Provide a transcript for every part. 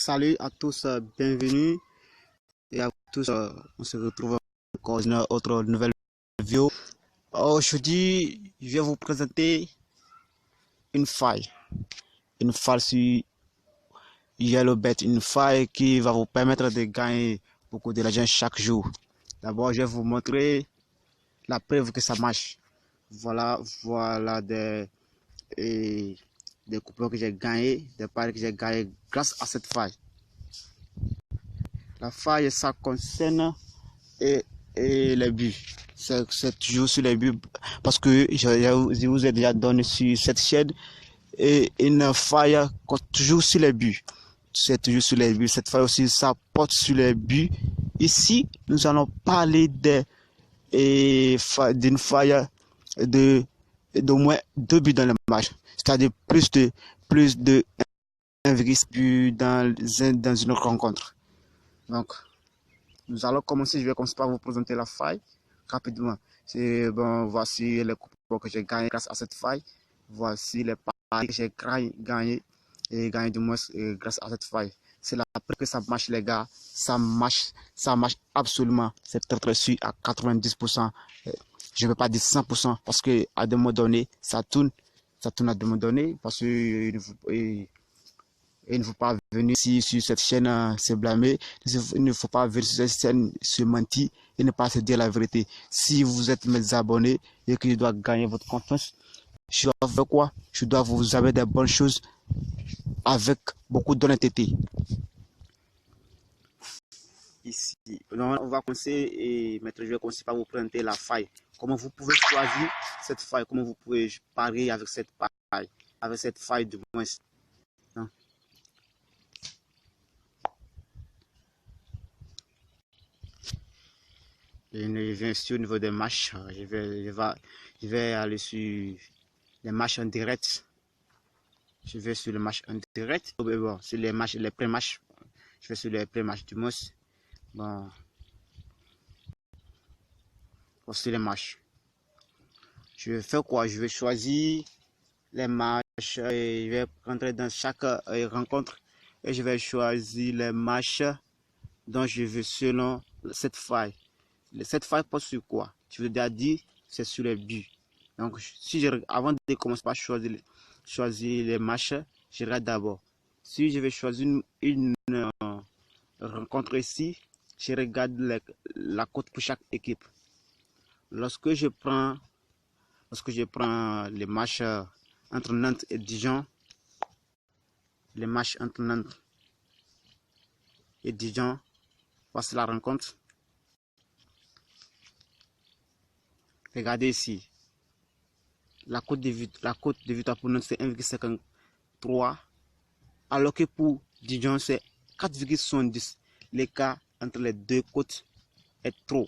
Salut à tous, bienvenue et à tous, on se retrouve encore dans une autre nouvelle vidéo. Aujourd'hui, je vais vous présenter une faille sur YellowBet, une faille qui va vous permettre de gagner beaucoup d'argent chaque jour. D'abord, je vais vous montrer la preuve que ça marche. Voilà des coupons que j'ai gagné, des paris que j'ai gagné grâce à cette faille. La faille, ça concerne les buts. C'est toujours sur les buts parce que je vous ai déjà donné sur cette chaîne et une faille toujours sur les buts. C'est toujours sur les buts. Cette faille aussi, ça porte sur les buts. Ici, nous allons parler d'une faille d'au moins 2 buts dans le match. C'est-à-dire plus de 1,6 but dans une rencontre. Donc, nous allons commencer. Je vais commencer par vous présenter la faille rapidement. Voici les coupons que j'ai gagnés grâce à cette faille. Voici les paris que j'ai gagné du moins grâce à cette faille. C'est la preuve que ça marche, les gars. Ça marche absolument. C'est très sûr à 90%. Je ne vais pas dire 100% parce que à des moments donnés, ça tourne à des moments donnés parce que il ne faut pas venir ici sur cette chaîne se blâmer. Il ne faut pas venir sur cette chaîne se mentir et ne pas se dire la vérité. Si vous êtes mes abonnés et que je dois gagner votre confiance, je dois faire quoi? Je dois vous amener des bonnes choses avec beaucoup d'honnêteté. Ici, on va commencer et maintenant je vais commencer par vous présenter la faille. Comment vous pouvez choisir cette faille? Comment vous pouvez parier avec cette faille du moins. Je viens sur au niveau des matchs. Je vais aller sur les matchs en direct. Je vais sur le match en direct. Bon, sur les matchs, les pré-matchs. Je vais sur les pré-matchs du moins. Bon. Sur les matchs. Je vais faire quoi? Je vais choisir les matchs. Et je vais rentrer dans chaque rencontre. Et je vais choisir les matchs dont je veux selon cette faille. Cette faille porte sur quoi? Je vous ai déjà dit, c'est sur les buts. Donc, avant de commencer par choisir les matchs, je regarde d'abord. Si je vais choisir une rencontre ici, je regarde la cote pour chaque équipe. Lorsque je prends les matchs entre Nantes et Dijon, voici la rencontre. Regardez ici. La cote de victoire pour Nantes c'est 1,53, alors que pour Dijon c'est 4,70. L'écart entre les deux côtes est trop.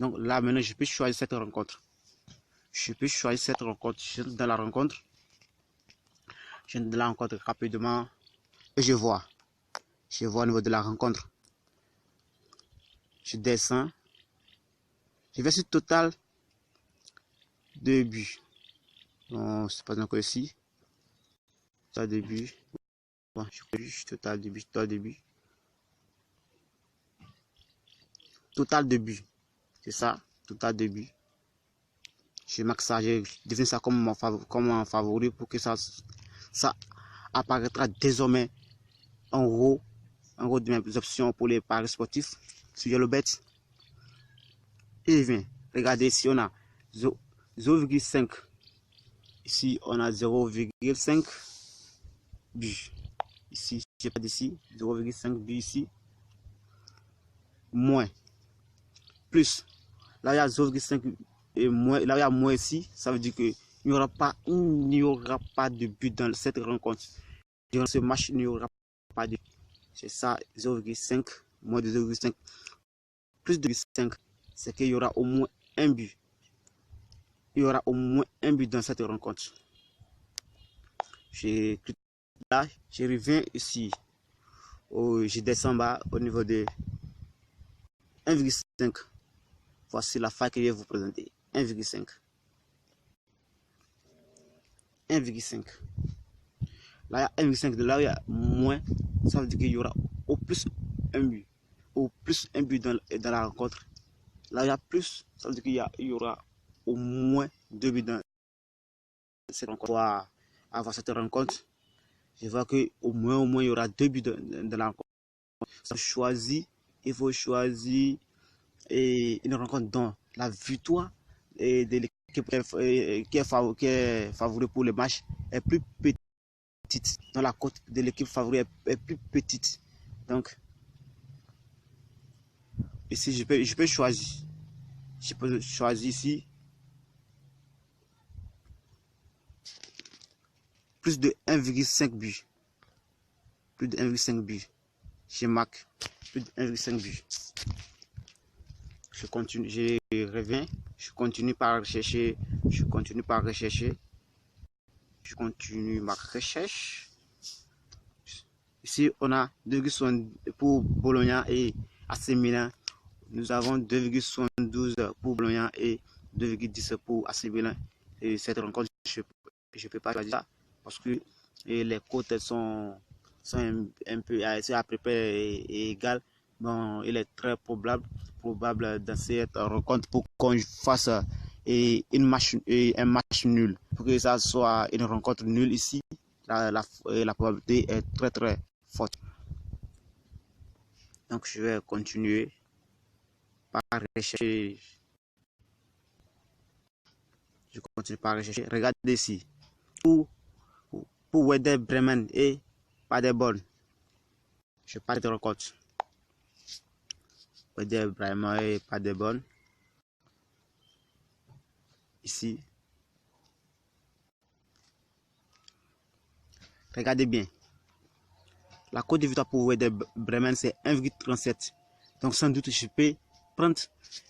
Donc là maintenant je peux choisir cette rencontre. Je entre dans la rencontre. Je entre dans la rencontre rapidement et je vois au niveau de la rencontre. Je descends. Je vais sur total de buts. Non, c'est pas encore ici. Total de buts. Bon, total de buts. Total de buts. C'est ça, total de buts. Je marque ça, je définis ça comme un favori pour que ça apparaîtra désormais en haut de mes options pour les paris sportifs sur YellowBet. Et vient, regardez ici on a 0,5. Ici on a 0,5 buts. Ici, j'ai pas d'ici, 0,5 buts ici. Moins. Plus. Là il y a 0,5 et moins. Là il y a moins ici. Ça veut dire que il n'y aura pas de but dans cette rencontre. Dans ce match, il n'y aura pas de but. C'est ça, 0,5, moins de 0,5. Plus de 0,5, c'est qu'il y aura au moins un but. Il y aura au moins un but dans cette rencontre. Là, je reviens ici. Je descends bas au niveau de 1,5. Voici la faille que je vais vous présenter. 1,5. 1,5. Là, il y a 1,5. Là, il y a moins ça veut dire qu'il y aura au plus un but. Au plus un but dans la rencontre. Là, il y a plus, ça veut dire qu'il y aura au moins 2 buts dans cette rencontre. Pour avoir cette rencontre, je vois qu'au moins, il y aura 2 buts dans la rencontre. Il faut choisir une rencontre dont la victoire de l'équipe qui est favorable pour le match est plus petite. Dans la cote de l'équipe favorable est plus petite. Donc, ici, je peux choisir. Je peux choisir ici plus de 1,5 but. Plus de 1,5 but. Je marque plus de 1,5 but. Je continue, je reviens, je continue par rechercher, je continue ma recherche. Ici, on a 2,72 pour Bologna et AC Milan. Nous avons 2,72 pour Bologna et 2,10 pour AC Milan. Et cette rencontre, je ne peux pas choisir ça parce que les cotes sont un peu à peu près égales. Bon, il est très probable dans cette rencontre pour qu'on fasse un match nul. Pour que ça soit une rencontre nulle ici, la probabilité est très forte. Donc, je vais continuer par rechercher. Je continue par rechercher. Regardez ici. Pour Werder Bremen et Paderborn, je parle de rencontre. Werder Bremen et Paderborn. Ici. Regardez bien. La cote de victoire pour Werder Bremen, c'est 1,37. Donc, sans doute, je peux prendre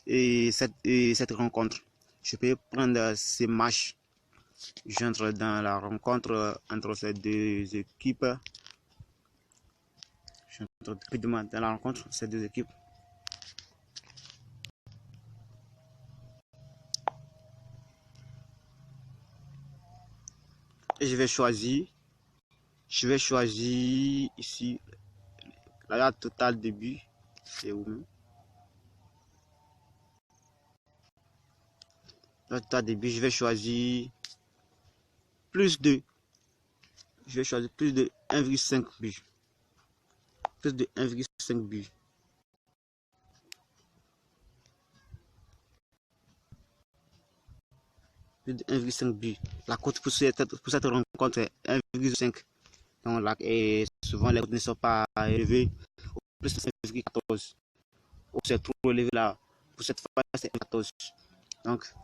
cette rencontre. Je peux prendre ces matchs. J'entre dans la rencontre entre ces deux équipes. J'entre rapidement dans la rencontre entre ces deux équipes. Et je vais choisir ici la date totale de but. C'est où même? La totale de but, je vais choisir plus de 1,5 but. Plus de 1,5 but. Plus de 1,5 but. La cote pour cette rencontre est 1,5. Donc là, et souvent les cotes ne sont pas élevées. Plus de 1,14. C'est trop élevé là. Pour cette fois, c'est 1,14. Donc,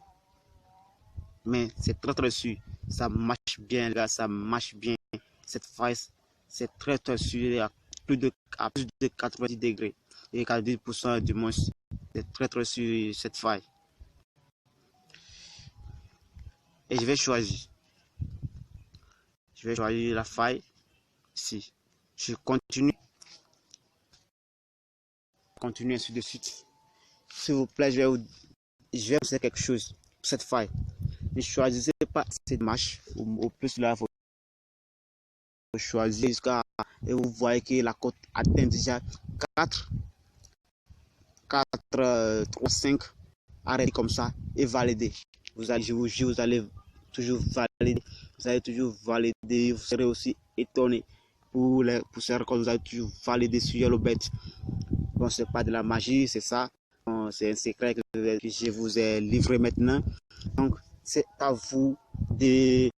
mais c'est très sûr. Ça marche bien, les gars. Ça marche bien. Cette phase, c'est très sûr. À plus de 90 degrés. Et 90% du moins. C'est très sûr cette faille. Et je vais choisir. Je vais choisir la faille. Ici. Je continue. Continue ainsi de suite. S'il vous plaît, je vais vous dire quelque chose pour cette faille. Ne choisissez pas cette marche. Au plus là, il faut choisir jusqu'à. Et vous voyez que la cote atteint déjà 4, 3, 5. Arrêtez comme ça et valider. Vous allez toujours valider. Vous allez toujours valider. Vous serez aussi étonné pour ces rencontres. Vous allez toujours valider sur YellowBet. Bon, c'est pas de la magie, c'est ça. Bon, c'est un secret que je vous ai livré maintenant. Donc, c'est à vous de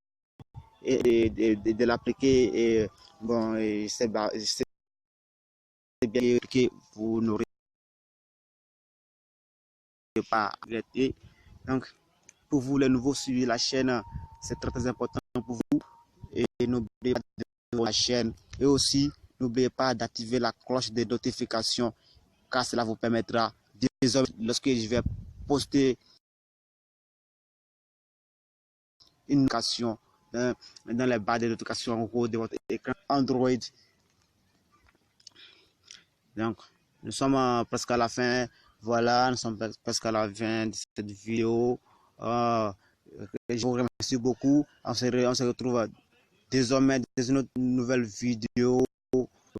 l'appliquer. Et bon, c'est bien que vous n'aurez pas regretté. Donc, pour vous, les nouveaux suivez la chaîne, c'est très important pour vous. Et n'oubliez pas de la chaîne. Et aussi, n'oubliez pas d'activer la cloche de notification, car cela vous permettra, désormais, lorsque je vais poster une notification dans les barres de notification en haut de votre écran Android. Donc, nous sommes presque à la fin. Voilà, nous sommes presque à la fin de cette vidéo. Je vous remercie beaucoup. On se retrouve désormais dans une autre nouvelle vidéo.